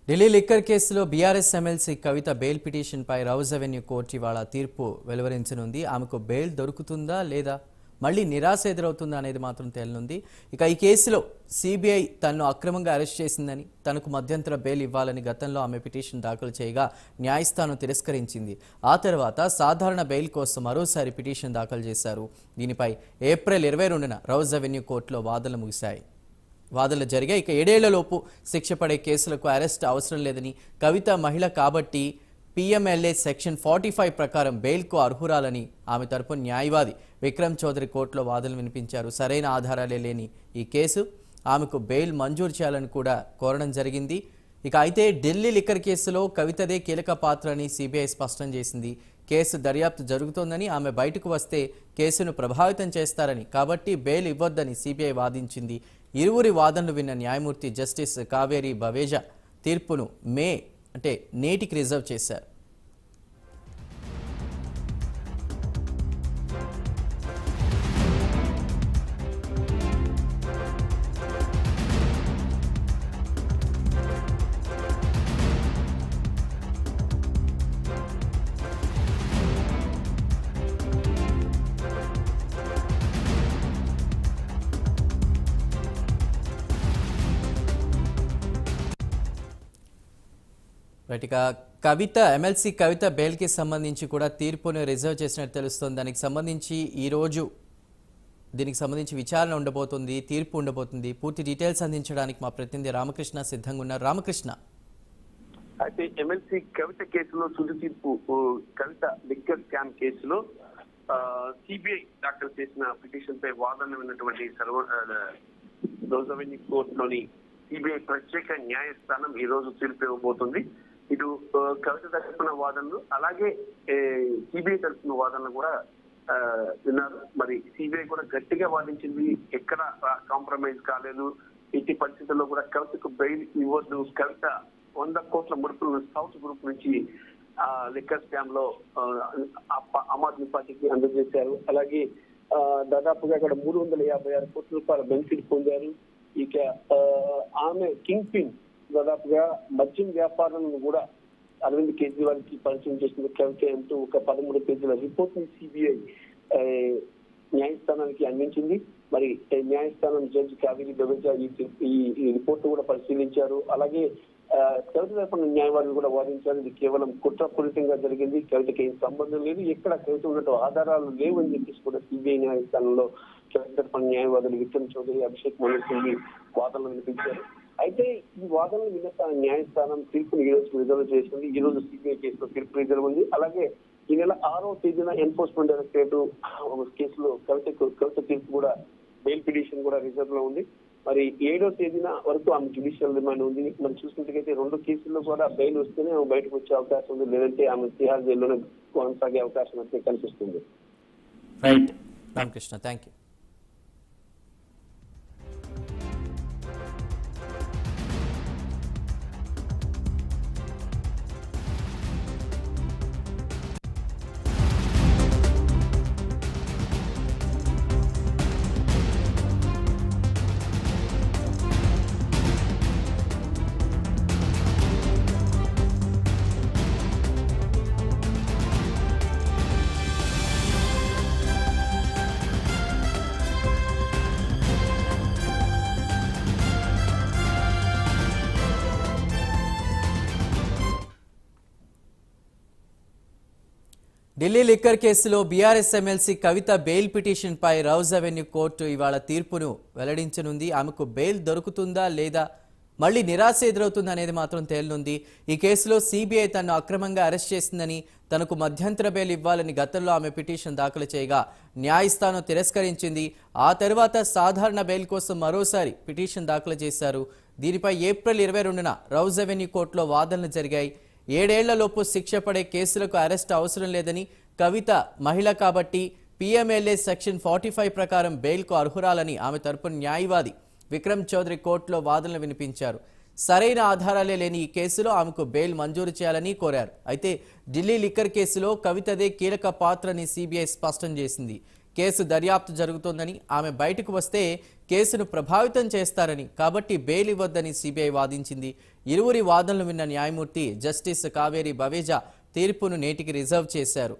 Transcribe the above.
Delhi liquor కేసులో BRS MLC కవిత bail పిటిషన్పై Rouse Avenue court ఇవాళ తీర్పు వెలువరించనుంది. ఆమెకు బెయిల్ దొరుకుతుందా లేదా మళ్ళీ నిరాశ ఎదురవుతుందా అనేది మాత్రం తేలనుంది. ఇక ఈ కేసులో సిబిఐ తనను అక్రమంగా అరెస్ట్ చేసిందని, తనకు మధ్యంతర బెయిల్ ఇవ్వాలని గతంలో ఆమె పిటిషన్ దాఖలు చేయగా న్యాయస్థానం తిరస్కరించింది. ఆ తర్వాత సాధారణ బెయిల్ కోసం మరోసారి పిటిషన్ దాఖలు చేశారు. దీనిపై ఏప్రిల్ 22న రౌజ్ అవెన్యూ కోర్టులో వాదనలు జరిగాయి. ఇక 7 ఏళ్లలోపు శిక్ష పడే కేసులకు అరెస్ట్ అవసరం లేదని, కవిత మహిళ కాబట్టి పిఎంఎల్ఏ సెక్షన్ 45 ప్రకారం బెయిల్కు అర్హురాలని ఆమె తరపున న్యాయవాది విక్రమ్ చౌదరి కోర్టులో వాదనలు వినిపించారు. సరైన ఆధారాలే లేని ఈ కేసు ఆమెకు బెయిల్ మంజూరు చేయాలని కూడా కోరడం జరిగింది. ఇక అయితే ఢిల్లీ లిక్కర్ కేసులో కవితదే కీలక పాత్ర అని సిబిఐ స్పష్టం చేసింది. కేసు దర్యాప్తు జరుగుతోందని, ఆమె బయటకు వస్తే కేసును ప్రభావితం చేస్తారని, కాబట్టి బెయిల్ ఇవ్వొద్దని సిబిఐ వాదించింది. ఇరువురి వాదనలు విన్న న్యాయమూర్తి జస్టిస్ కావేరి బవేజా తీర్పును నేటికి రిజర్వ్ చేశారు. ఇక ఎమ్మెల్సీ కవిత బెయిల్కి సంబంధించి కూడా తీర్పును రిజర్వ్ చేసినట్టు తెలుస్తోంది. దీనికి సంబంధించి విచారణ ఉండబోతుంది, తీర్పు ఉండబోతుంది. పూర్తి డీటెయిల్స్ అందించడానికి మా ప్రతినిధి రామకృష్ణ సిద్ధంగా ఉన్నారు. రామకృష్ణ, అయితే ఎమ్మెల్సీ కవిత కేసులో తుది తీర్పు, కవిత లిక్కర్ స్కామ్ కేసులో సిబిఐ దాఖలు చేసిన పిటిషన్ పై వాదన విన్నటువంటి రౌజ్ అవెన్యూ కోర్టులోని సిబిఐ ప్రత్యేక న్యాయస్థానం ఈ రోజు తీర్పు ఇవ్వబోతుంది. ఇటు కవిత తరపున వాదనలు, అలాగే సిబిఐ తరపున వాదనలు కూడా విన్నారు. మరి సిబిఐ కూడా గట్టిగా వాదించింది, ఎక్కడ కాంప్రమైజ్ కాలేదు, ఎట్టి పరిస్థితుల్లో కూడా కవితకు బెయిల్ ఇవ్వద్దు. కవిత 100 కోట్ల ముడుపులు సౌత్ గ్రూప్ నుంచి లిక్కర్ స్కామ్ లో ఆమ్ ఆద్మీ పార్టీకి అందజేశారు. అలాగే దాదాపుగా అక్కడ 356 కోట్ల రూపాయల బెనిఫిట్ పొందారు. ఇక ఆమె కింగ్ పిన్ దాదాపుగా మద్యం వ్యాపారాలను కూడా అరవింద్ కేజ్రీవాల్ కి పరిచయం చేసిన కవిత అంటూ ఒక 13 పేజీల రిపోర్ట్ ని సిబిఐ న్యాయస్థానానికి అందించింది. మరి న్యాయస్థానం జడ్జి కావేరి బవేజా ఈ రిపోర్ట్ కూడా పరిశీలించారు. అలాగే కవిత తరపున న్యాయవాదులు కూడా వాదించారు. ఇది కేవలం కుట్రపూరితంగా జరిగింది, కవితకి ఏం సంబంధం లేదు, ఎక్కడ కవిత ఉన్నట్టు ఆధారాలు లేవు అని చెప్పేసి కూడా సిబిఐ న్యాయస్థానంలో కవిత తరపున న్యాయవాదులు విక్రమ్ చౌదరి, అభిషేక్ మను సింఘ్వి వాదనలు వినిపించారు. అయితే ఈ వాదనలు విన్న న్యాయస్థానం తీర్పును ఈ రోజు రిజర్వ్ చేసింది. ఈ రోజు సిబిఐ కేసులో తీర్పు రిజర్వ్ ఉంది. అలాగే ఈ నెల 6వ తేదీన ఎన్ఫోర్స్మెంట్ డైరెక్టరేట్ కేసులో కవిత తీర్పు కూడా బెయిల్ పిటిషన్ కూడా రిజర్వ్ లో ఉంది. మరి 7వ తేదీన వరకు ఆమె జ్యుడిషియల్ రిమాండ్ ఉంది. మరి చూసినట్టుగైతే 2 కేసుల్లో కూడా బెయిల్ వస్తేనే ఆమె బయటకు వచ్చే అవకాశం ఉంది, లేదంటే ఆమె తిహార్ జైల్లోనే కొనసాగే అవకాశం అయితే కనిపిస్తుంది. Right Ramakrishna, thank you. Delhi liquor కేసులో బీఆర్ఎస్ ఎమ్మెల్సీ కవిత బెయిల్ పిటిషన్పై రౌజ్ అవెన్యూ కోర్టు ఇవాళ తీర్పును వెల్లడించనుంది. ఆమెకు బెయిల్ దొరుకుతుందా లేదా మళ్ళీ నిరాశ ఎదురవుతుందా అనేది మాత్రం తేలనుంది. ఈ కేసులో సిబిఐ తనను అక్రమంగా అరెస్ట్ చేసిందని, తనకు మధ్యంతర బెయిల్ ఇవ్వాలని గతంలో ఆమె పిటిషన్ దాఖలు చేయగా న్యాయస్థానం తిరస్కరించింది. ఆ తర్వాత సాధారణ బెయిల్ కోసం మరోసారి పిటిషన్ దాఖలు చేశారు. దీనిపై ఏప్రిల్ 22న రౌజ్ అవెన్యూ కోర్టులో వాదనలు జరిగాయి. 7 ఏళ్లలోపు శిక్ష పడే కేసులకు అరెస్ట్ అవసరం లేదని, కవిత మహిళ కాబట్టి పిఎంఎల్ఏ సెక్షన్ 45 ప్రకారం బెయిల్కు అర్హురాలని ఆమె తరపున న్యాయవాది విక్రమ్ చౌదరి కోర్టులో వాదనలు వినిపించారు. సరైన ఆధారాలే లేని ఈ కేసులో ఆమెకు బెయిల్ మంజూరు చేయాలని కోరారు. అయితే ఢిల్లీ లిక్కర్ కేసులో కవితదే కీలక పాత్రని సిబిఐ స్పష్టం చేసింది. కేసు దర్యాప్తు జరుగుతోందని, ఆమె బయటకు వస్తే కేసును ప్రభావితం చేస్తారని, కాబట్టి బెయిల్ ఇవ్వొద్దని సిబిఐ వాదించింది. ఇరువురి వాదనలు విన్న న్యాయమూర్తి జస్టిస్ కావేరి బవేజా తీర్పును నేటికి రిజర్వ్ చేశారు.